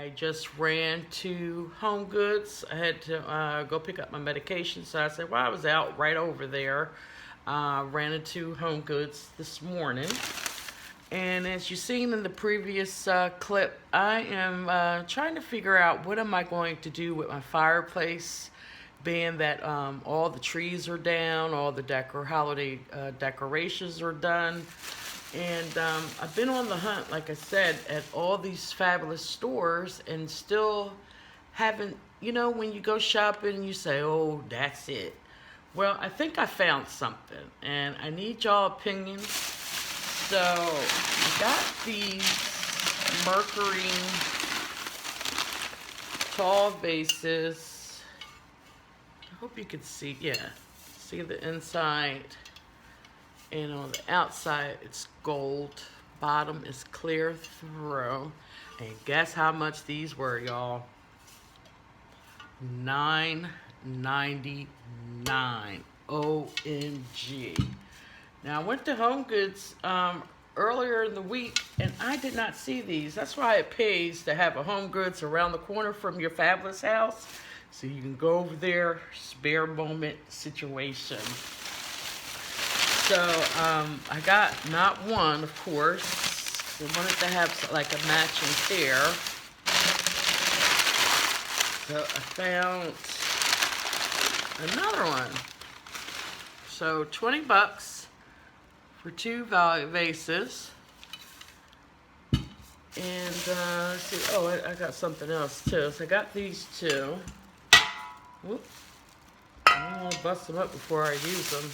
I just ran to Home Goods. I had to go pick up my medication, so I said, well, I was out right over there. Ran into Home Goods this morning. And as you've seen in the previous clip, I am trying to figure out what am I going to do with my fireplace, being that all the trees are down, all the holiday decorations are done. And I've been on the hunt, like I said, at all these fabulous stores and still haven't, you know, when you go shopping, you say, oh, that's it. Well, I think I found something, and I need y'all opinions. So, I got these Mercury tall vases. I hope you can see, see the inside. And on the outside, it's gold. Bottom is clear through. And guess how much these were, y'all? $9.99. OMG. Now, I went to Home Goods earlier in the week, and I did not see these. That's why it pays to have a Home Goods around the corner from your fabulous house. So you can go over there, spare moment situation. So, I got not one, of course. I wanted to have like a matching pair. So I found another one. So 20 bucks for two vases. And let's see, oh, I got something else too. So I got these two. Whoop. I don't want to bust them up before I use them.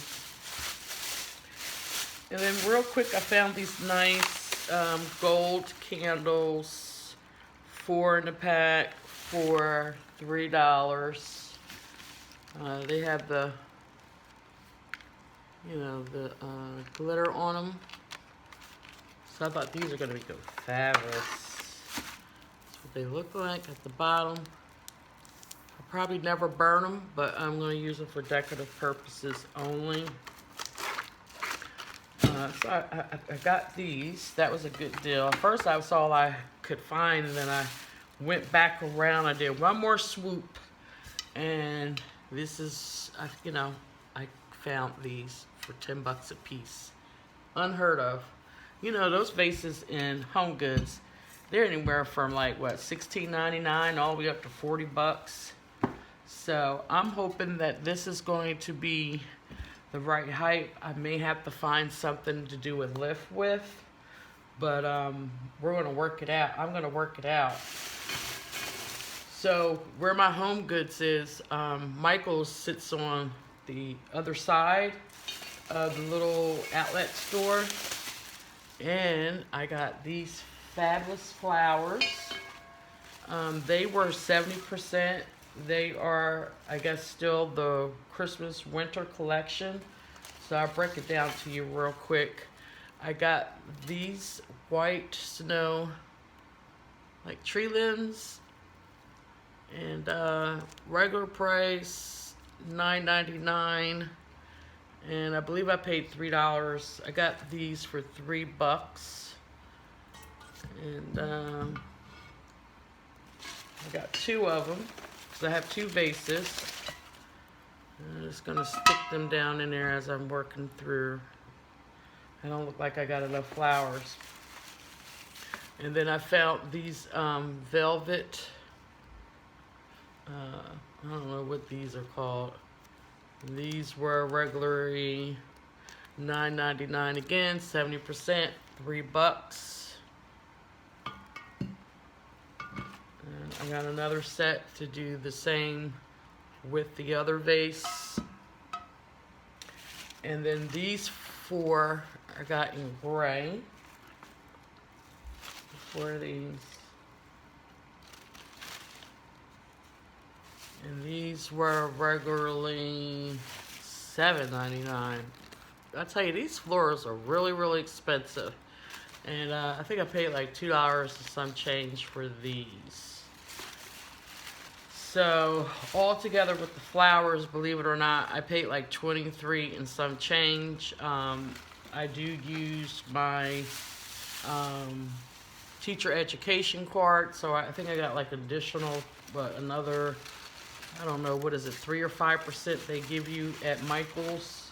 And then real quick, I found these nice gold candles, 4 in a pack for $3. They have the, you know, the glitter on them. So I thought these are going to be fabulous. That's what they look like at the bottom. I'll probably never burn them, but I'm going to use them for decorative purposes only. So I got these. That was a good deal. At first, that was all I could find, and then I went back around. I did one more swoop, and this is, you know, I found these for 10 bucks a piece. Unheard of. You know, those vases in Home Goods, they're anywhere from like, what, $16.99 all the way up to 40 bucks. So I'm hoping that this is going to be the right height. I may have to find something to do with lift with, but we're gonna work it out. I'm gonna work it out. So where my Home Goods is, Michael's sits on the other side of the little outlet store, and I got these fabulous flowers. They were 70%. They are, I guess, still the Christmas winter collection. So I'll break it down to you real quick. I got these white snow, like tree limbs, and regular price $9.99, and I believe I paid $3. I got these for $3, and I got 2 of them. I have 2 vases. I'm just gonna stick them down in there as I'm working through. I don't look like I got enough flowers. And then I found these velvet, I don't know what these are called. These were regularly $9.99 again, 70%, $3. I got another set to do the same with the other vase. And then these 4 I got in gray. 4 of these. And these were regularly $7.99. I tell you, these florals are really, really expensive. And I think I paid like $2 and some change for these. So, all together with the flowers, believe it or not, I paid like $23 and some change. I do use my teacher education card. So I think I got like additional, another, I don't know, what is it, 3 or 5% they give you at Michael's.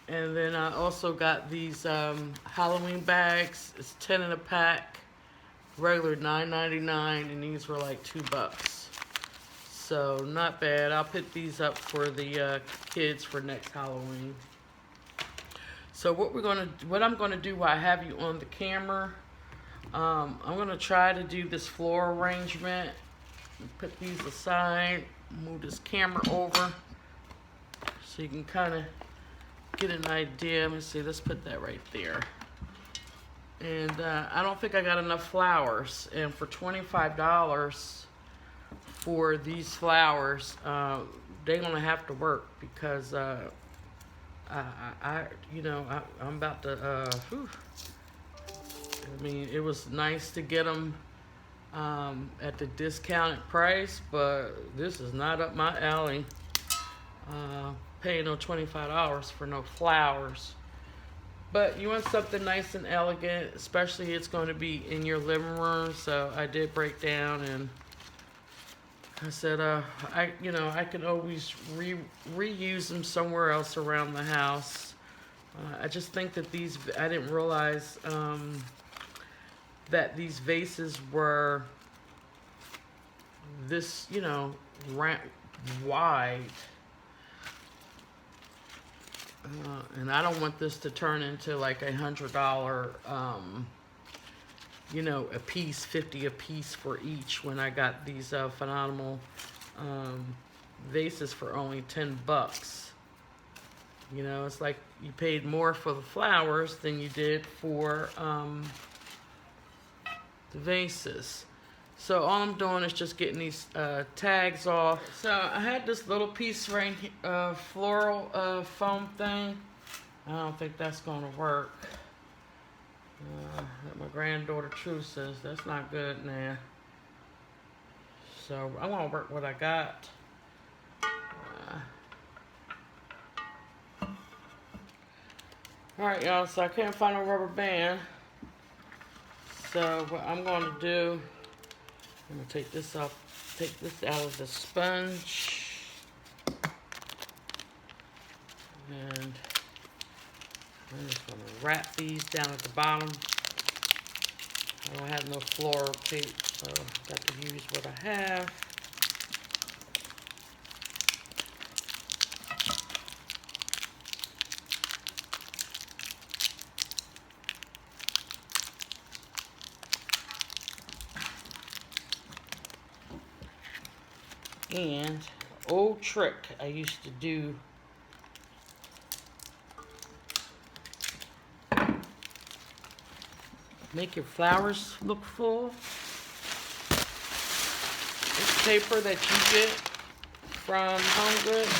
And then I also got these Halloween bags. It's 10 in a pack, regular $9.99, and these were like $2. So not bad. I'll put these up for the kids for next Halloween. So what I'm gonna do while I have you on the camera, I'm gonna try to do this floor arrangement. Put these aside. Move this camera over so you can kind of get an idea. Let me see. Let's put that right there. And I don't think I got enough flowers. And for $25 for these flowers, they're gonna have to work because I'm about to. I mean, it was nice to get them at the discounted price, but this is not up my alley. Paying no $25 for no flowers. But you want something nice and elegant, especially it's going to be in your living room. So I did break down and I said, I can always reuse them somewhere else around the house. I just think that I didn't realize that these vases were this, wide. And I don't want this to turn into like $100, a piece, 50 a piece for each, when I got these phenomenal vases for only $10. It's like you paid more for the flowers than you did for the vases. So all I'm doing is just getting these tags off. So I had this little piece right here, floral foam thing. I don't think that's gonna work. My granddaughter True says that's not good now. So I'm gonna work what I got. Alright, y'all, so I can't find a rubber band. So what I'm gonna do, I'm gonna take this out of the sponge. And I'm just gonna wrap these down at the bottom. I don't have no floral tape, so I've got to use what I have. And old trick I used to do, make your flowers look full. This paper that you get from Home Goods,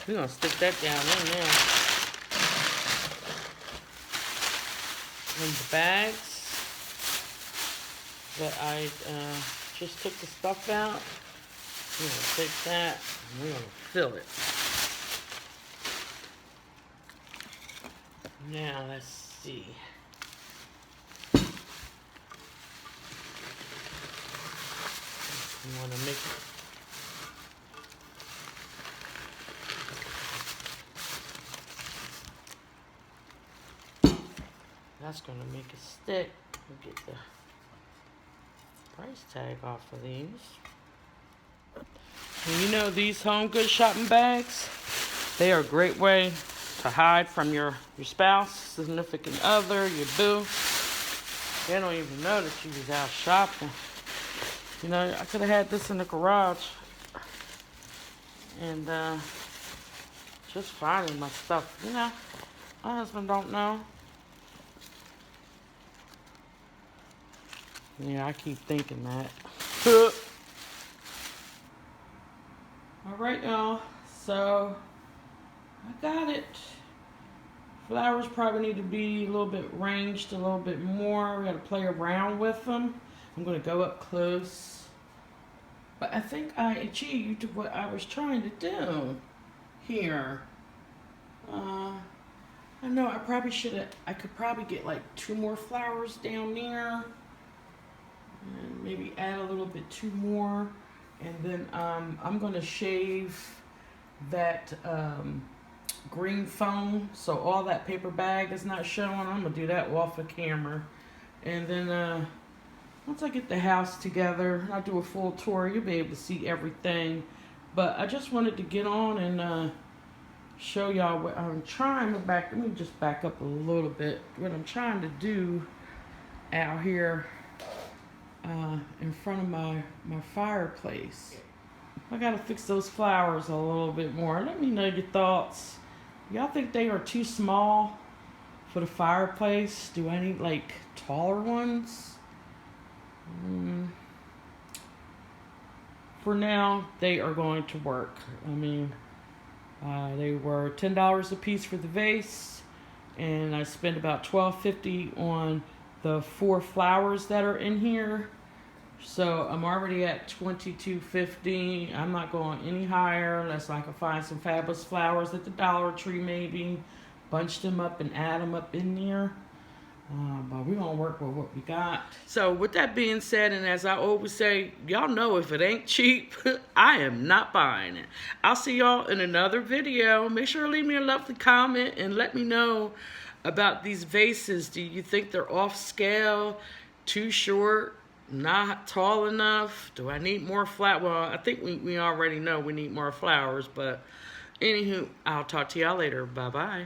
we're gonna stick that down in there. And the bags that I just took the stuff out, we're gonna take that and we're gonna fill it. Now let's see. You want to make it. That's going to make it stick. We'll get the price tag off of these. And these Home Goods shopping bags, they are a great way to hide from your spouse, significant other, your boo. They don't even know that you was out shopping. I could have had this in the garage and just finding my stuff. My husband don't know. Yeah, I keep thinking that. Alright, y'all. So, I got it. Flowers probably need to be a little bit ranged a little bit more. We got to play around with them. I'm going to go up close. But I think I achieved what I was trying to do here. I know I probably should have, I could probably get like 2 more flowers down there. And maybe add a little bit two more. And then I'm going to shave that green foam, so all that paper bag is not showing. I'm going to do that off the camera. And then once I get the house together, I'll do a full tour. You'll be able to see everything. But I just wanted to get on and show y'all what I'm trying to back. Let me just back up a little bit. What I'm trying to do out here in front of my fireplace. I gotta fix those flowers a little bit more. Let me know your thoughts. Y'all think they are too small for the fireplace? Do I need like taller ones? For now, they are going to work. I mean, they were $10 a piece for the vase, and I spent about $12.50 on the 4 flowers that are in here. So I'm already at $22.50. I'm not going any higher unless I can find some fabulous flowers at the Dollar Tree maybe. Bunch them up and add them up in there. But we're going to work with what we got. So with that being said, and as I always say, y'all know if it ain't cheap, I am not buying it. I'll see y'all in another video. Make sure to leave me a lovely comment and let me know about these vases. Do you think they're off scale, too short, not tall enough? Do I need more flowers? Well, I think we already know we need more flowers. But anywho, I'll talk to y'all later. Bye-bye.